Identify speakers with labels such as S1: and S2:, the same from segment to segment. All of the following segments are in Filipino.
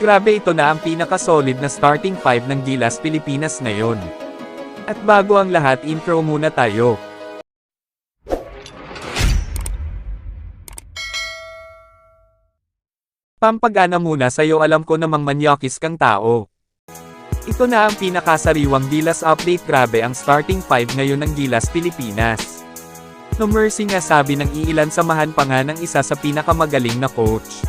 S1: Grabe, ito na ang pinaka-solid na starting 5 ng Gilas Pilipinas ngayon. At bago ang lahat, intro muna tayo. Pampagana muna sa'yo, alam ko namang manyakis kang tao. Ito na ang pinakasariwang Gilas update. Grabe ang starting 5 ngayon ng Gilas Pilipinas. No mercy nga, sabi ng iilan, samahan pa nga ng isa sa pinakamagaling na coach.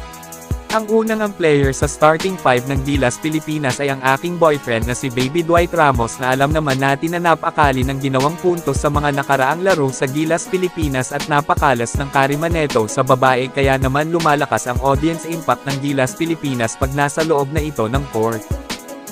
S1: Ang unang player sa starting 5 ng Gilas Pilipinas ay ang aking boyfriend na si Baby Dwight Ramos, na alam naman natin na napakali ng ginawang puntos sa mga nakaraang laro sa Gilas Pilipinas at napakalas ng karima neto sa babae, kaya naman lumalakas ang audience impact ng Gilas Pilipinas pag nasa loob na ito ng court.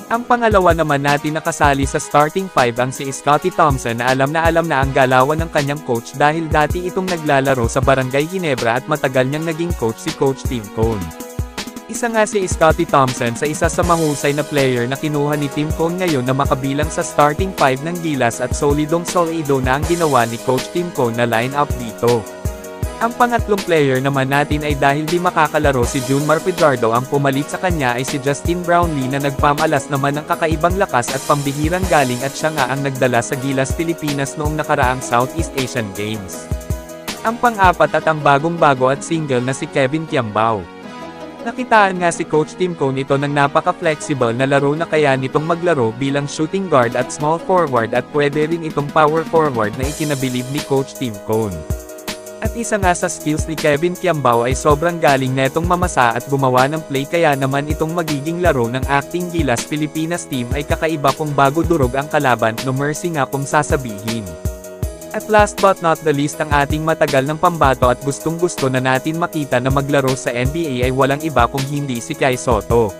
S1: Ang pangalawa naman natin nakasali sa starting 5 ang si Scottie Thompson, na alam na ang galawan ng kanyang coach dahil dati itong naglalaro sa Barangay Ginebra at matagal niyang naging coach si Coach Tim Cone. Isa nga si Scottie Thompson sa isa sa mahusay na player na kinuha ni Tim Cone ngayon na makabilang sa starting 5 ng Gilas, at solido na ang ginawa ni Coach Tim Cone na line-up dito. Ang pangatlong player naman natin ay dahil di makakalaro si Junmar Pidardo, ang pumalit sa kanya ay si Justin Brownlee na nagpamalas naman ng kakaibang lakas at pambihirang galing, at siya nga ang nagdala sa Gilas Pilipinas noong nakaraang Southeast Asian Games. Ang pang-apat at ang bagong-bago at single na si Kevin Kiambao. Nakitaan nga si Coach Tim Cone ito ng napaka-flexible na laro na kaya nitong maglaro bilang shooting guard at small forward, at pwede rin itong power forward na ikinabilib ni Coach Tim Cone. At isa nga sa skills ni Kevin Kiambao ay sobrang galing netong mamasa at gumawa ng play, kaya naman itong magiging laro ng acting Gilas Pilipinas team ay kakaiba kung bago durog ang kalaban, no mercy nga kung sasabihin. At last but not the least, ang ating matagal ng pambato at gustong-gusto na natin makita na maglaro sa NBA ay walang iba kung hindi si Kai Sotto.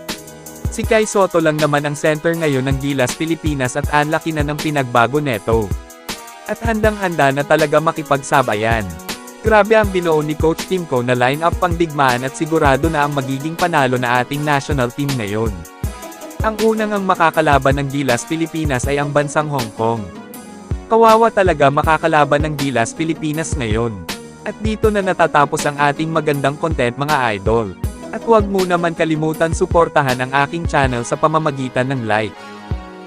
S1: Si Kai Sotto lang naman ang center ngayon ng Gilas Pilipinas, at ang laki na ng pinagbago neto. At handang-handa na talaga makipagsabayan. Grabe ang binuo ni Coach Tim Cone na line-up pang digmaan, at sigurado na ang magiging panalo na ating national team ngayon. Ang unang ang makakalaban ng Gilas Pilipinas ay ang bansang Hong Kong. Kawawa talaga makakalaban ng Gilas Pilipinas ngayon. At dito na natatapos ang ating magandang content, mga idol. At huwag mo naman kalimutan suportahan ang aking channel sa pamamagitan ng like,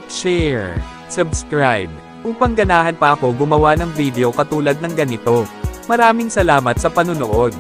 S1: share, subscribe, upang ganahan pa ako gumawa ng video katulad ng ganito. Maraming salamat sa panunood.